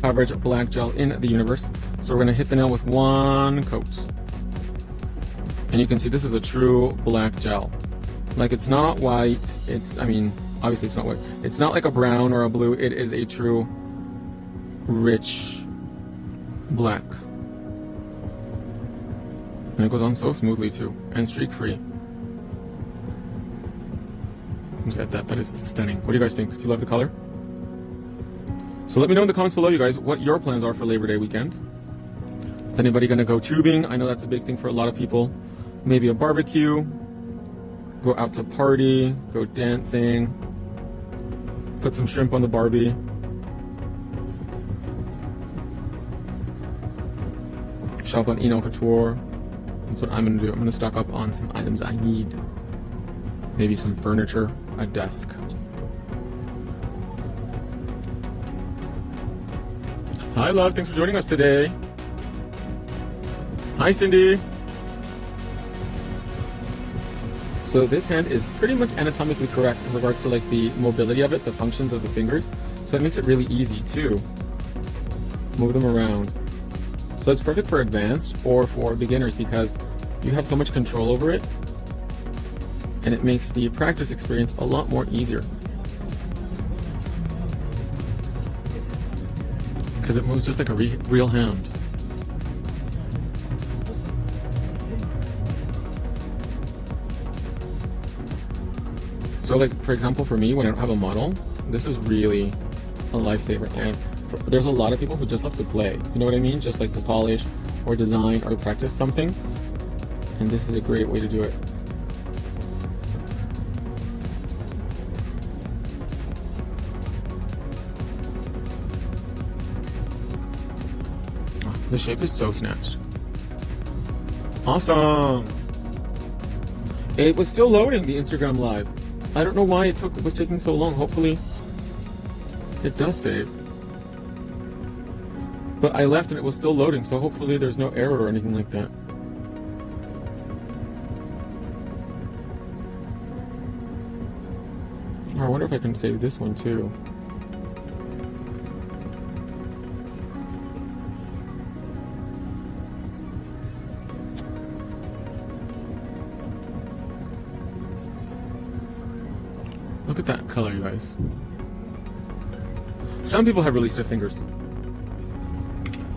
coverage black gel in the universe. So we're going to hit the nail with one coat. And you can see this is a true black gel. Like, it's not white, I mean, obviously it's not white. It's not like a brown or a blue, it is a true rich black. And it goes on so smoothly too, and streak free. Look at that, that is stunning. What do you guys think? Do you love the color? So let me know in the comments below, you guys, what your plans are for Labor Day weekend. Is anybody gonna go tubing? I know that's a big thing for a lot of people. Maybe a barbecue, go out to party, go dancing, put some shrimp on the Barbie. Shop on Eno Couture. That's what I'm gonna do. I'm gonna stock up on some items I need. Maybe some furniture, a desk. Hi love, thanks for joining us today. Hi Cindy. So this hand is pretty much anatomically correct in regards to like the mobility of it, the functions of the fingers. So it makes it really easy to move them around. So it's perfect for advanced or for beginners because you have so much control over it, and it makes the practice experience a lot more easier. Because it moves just like a real hand. So like, for example, for me, when I don't have a model, this is really a lifesaver. And there's a lot of people who just love to play. You know what I mean? Just like to polish or design or practice something. And this is a great way to do it. Oh, the shape is so snatched. Awesome! It was still loading, the Instagram Live. I don't know why it was taking so long. Hopefully it does save. But I left and it was still loading, so hopefully there's no error or anything like that. Oh, I wonder if I can save this one too. Look at that color, you guys. Some people have really stiff fingers.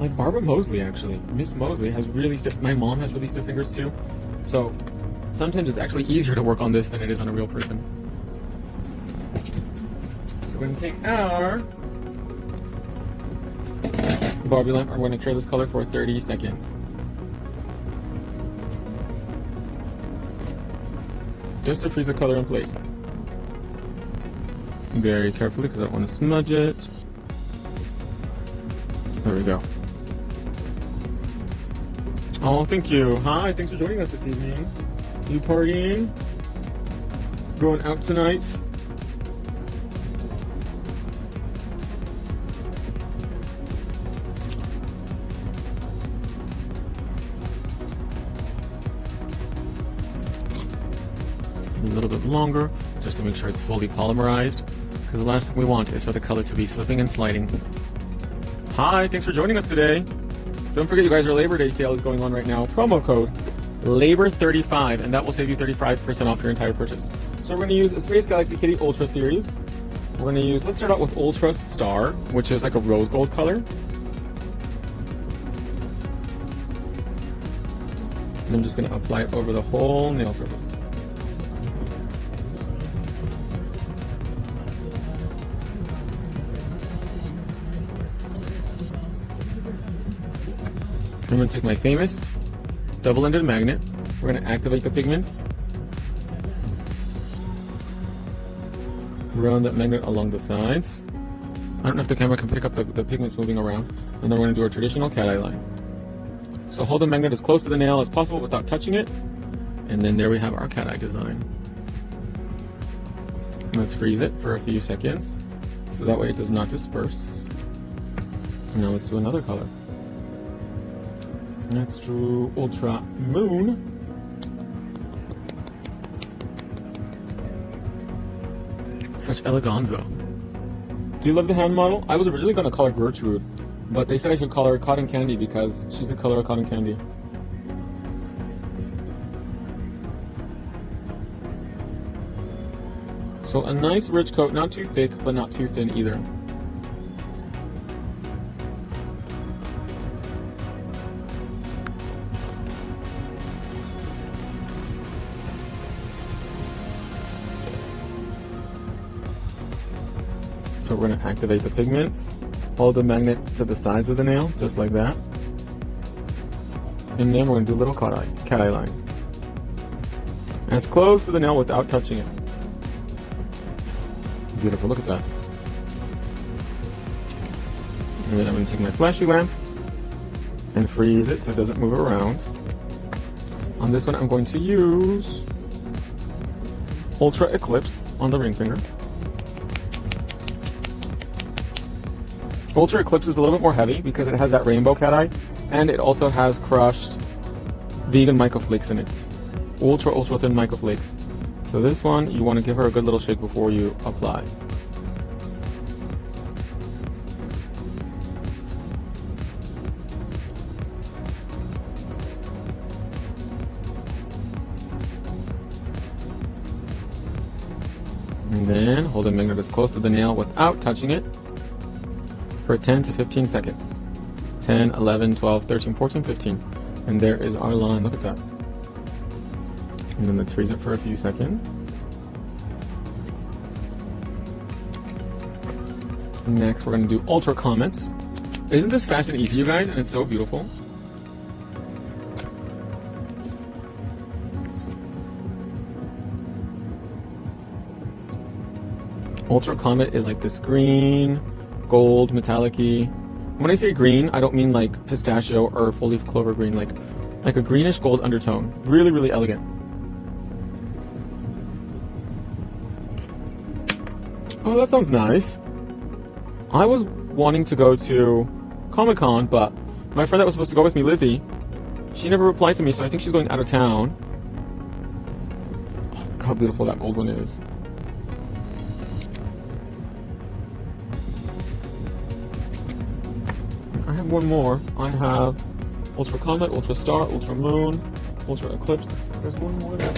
Like Barbara Mosley, actually. Miss Mosley has really stiff, my mom has really stiff fingers too. So sometimes it's actually easier to work on this than it is on a real person. So we're gonna take our Barbie lamp, and we're gonna cure this color for 30 seconds. Just to freeze the color in place. Very carefully, because I don't want to smudge it. There we go. Oh, thank you. Hi, thanks for joining us this evening. You partying? Going out tonight? A little bit longer, just to make sure it's fully polymerized. Because the last thing we want is for the color to be slipping and sliding. Hi, thanks for joining us today. Don't forget, you guys, our Labor Day sale is going on right now. Promo code LABOR35, and that will save you 35% off your entire purchase. So we're going to use a Space Galaxy Kitty Ultra series. We're going to use, let's start out with Ultra Star, which is like a rose gold color. And I'm just going to apply it over the whole nail surface. I'm going to take my famous double-ended magnet. We're going to activate the pigments. Run that magnet along the sides. I don't know if the camera can pick up the pigments moving around. And then we're going to do our traditional cat eye line. So hold the magnet as close to the nail as possible without touching it. And then there we have our cat eye design. Let's freeze it for a few seconds, so that way it does not disperse. Now let's do another color. Let's do Ultra Moon. Such eleganza. Do you love the hand model? I was originally going to call her Gertrude, But they said I should call her Cotton Candy because she's the color of cotton candy. So a nice rich coat, not too thick, but not too thin either. So we're going to activate the pigments, hold the magnet to the sides of the nail, just like that. And then we're going to do a little cat eye line. As close to the nail without touching it. Beautiful, look at that. And then I'm going to take my flashy lamp and freeze it so it doesn't move around. On this one I'm going to use Ultra Eclipse on the ring finger. Ultra Eclipse is a little bit more heavy because it has that rainbow cat eye, and it also has crushed vegan microflakes in it. Ultra thin microflakes. So this one, you want to give her a good little shake before you apply. And then hold the magnet as close to the nail without touching it for 10 to 15 seconds. 10, 11, 12, 13, 14, 15. And there is our line. Look at that. And then let's freeze it for a few seconds. Next, we're going to do Ultra Comets. Isn't this fast and easy, you guys? And it's so beautiful. Ultra Comet is like this green, gold, metallic-y. When I say green, I don't mean like pistachio or full leaf clover green, like a greenish gold undertone. Really, really elegant. Oh, that sounds nice. I was wanting to go to Comic-Con, but my friend that was supposed to go with me, Lizzie, she never replied to me, so I think she's going out of town. Oh, look how beautiful that gold one is. I have one more. I have Ultra Comet, Ultra Star, Ultra Moon, Ultra Eclipse. There's one more there.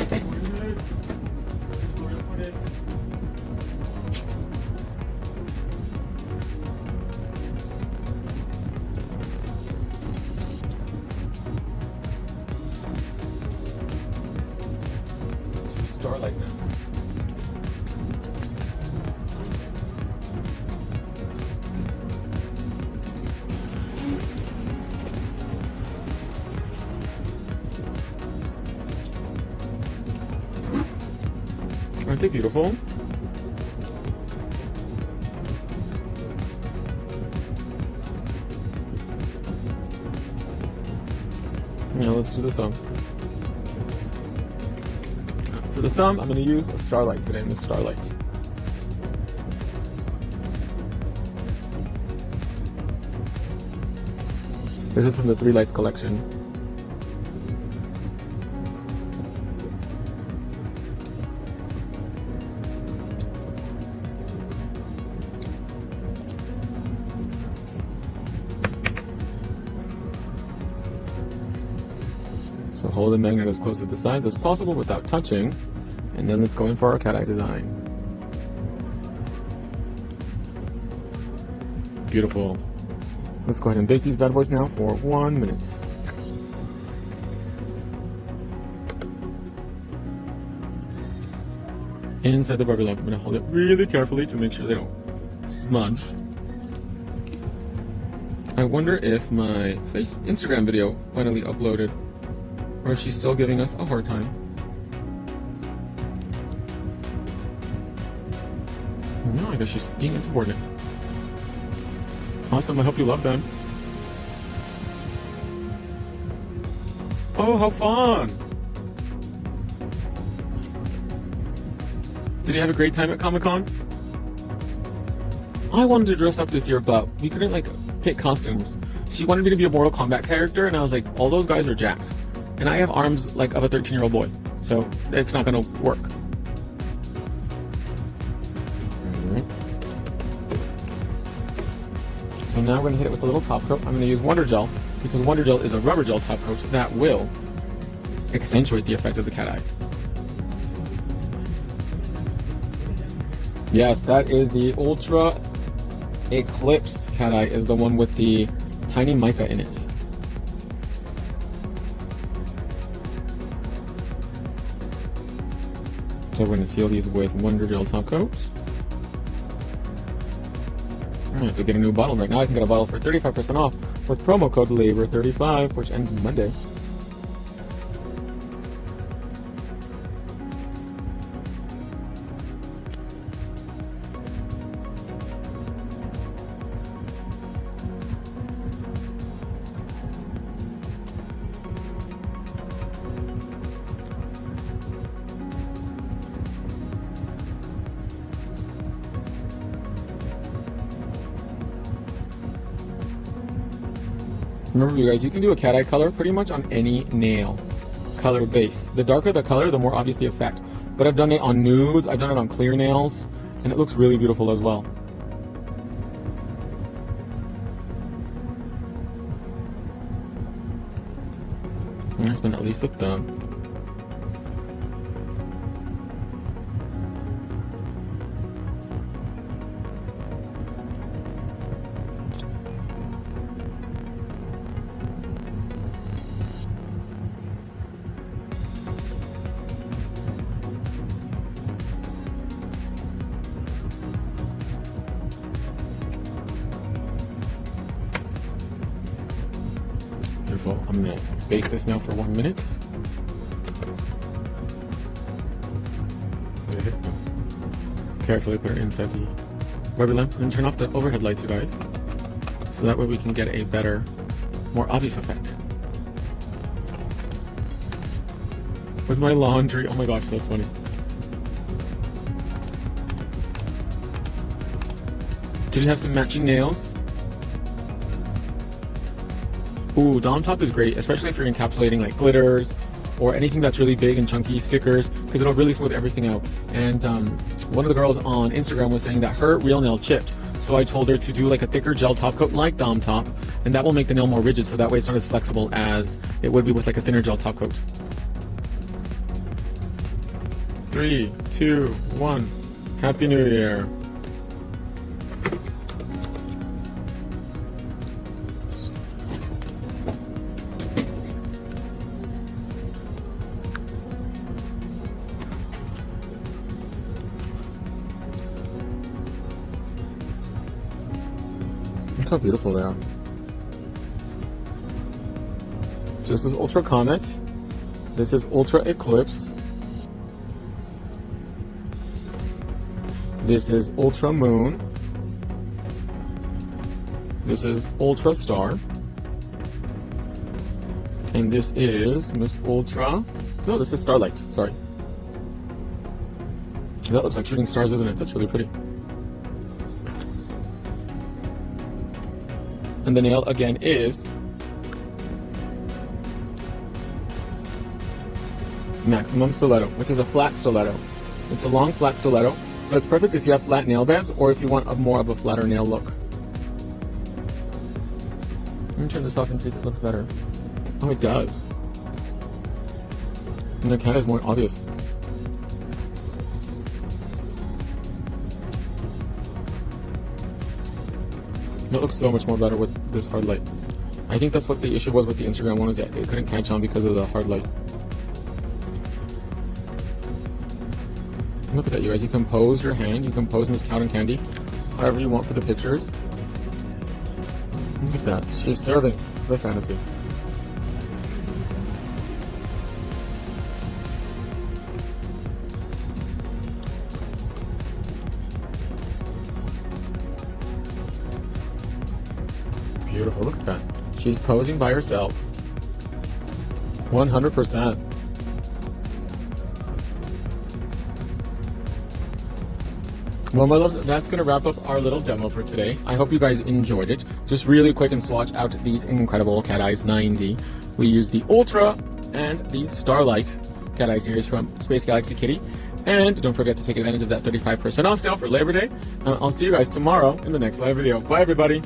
Starlight now. Aren't they beautiful? Yeah, let's do the thumb. For the thumb, I'm going to use a Starlight today, Miss Starlight. This is from the 3 Lights collection. So hold the magnet as close to the sides as possible without touching, and then let's go in for our cat eye design. Beautiful. Let's go ahead and bake these bad boys now for 1 minute. Inside the rubber lamp, I'm going to hold it really carefully to make sure they don't smudge. I wonder if my Instagram video finally uploaded, or if she's still giving us a hard time. No, I guess she's being insubordinate. Awesome, I hope you love them. Oh, how fun! Did you have a great time at Comic-Con? I wanted to dress up this year, but we couldn't pick costumes. She wanted me to be a Mortal Kombat character, and I was like, all those guys are jacked. And I have arms of a 13-year-old boy, so it's not gonna work. So And now we're going to hit it with a little top coat. I'm going to use Wonder Gel because Wonder Gel is a rubber gel top coat that will accentuate the effect of the cat eye. Yes, that is the Ultra Eclipse cat eye, is the one with the tiny mica in it. So we're going to seal these with Wonder Gel top coats. I have to get a new bottle right now. I can get a bottle for 35% off with promo code LABOR35, which ends Monday. Remember, you guys, you can do a cat eye color pretty much on any nail color base. The darker the color, the more obvious the effect. But I've done it on nudes, I've done it on clear nails, and it looks really beautiful as well. And that's been at least looked done. I'm going to bake this now for 1 minute. Carefully put it inside the rubber lamp and turn off the overhead lights, you guys. So that way we can get a better, more obvious effect. With my laundry, oh my gosh, that's funny. Did you have some matching nails? Ooh, Dom Top is great, especially if you're encapsulating like glitters or anything that's really big and chunky, stickers, because it'll really smooth everything out. And one of the girls on Instagram was saying that her real nail chipped. So I told her to do like a thicker gel top coat like Dom Top, and that will make the nail more rigid, so that way it's not as flexible as it would be with like a thinner gel top coat. 3, 2, 1. Happy New Year. Look how beautiful they are. So this is Ultra Comet. This is Ultra Eclipse. This is Ultra Moon. This is Ultra Star. And this is Miss Ultra. No, this is Starlight. Sorry. That looks like shooting stars, isn't it? That's really pretty. And the nail again is Maximum Stiletto, which is a flat stiletto. It's a long flat stiletto, so it's perfect if you have flat nail beds or if you want more of a flatter nail look. Let me turn this off and see if it looks better. Oh, it does. And the cat is more obvious. It looks so much more better with this hard light. I think that's what the issue was with the Instagram one, was that it couldn't catch on because of the hard light. Look at that, you guys. You can pose your hand, you can pose Miss Cotton Candy however you want for the pictures. Look at that. She's serving the fantasy. Beautiful, look at that. She's posing by herself. 100%. Well, my loves, that's going to wrap up our little demo for today. I hope you guys enjoyed it. Just really quick and swatch out these incredible Cat Eyes 9D. We use the Ultra and the Starlight Cat Eye series from Space Galaxy Kitty. And don't forget to take advantage of that 35% off sale for Labor Day. I'll see you guys tomorrow in the next live video. Bye, everybody.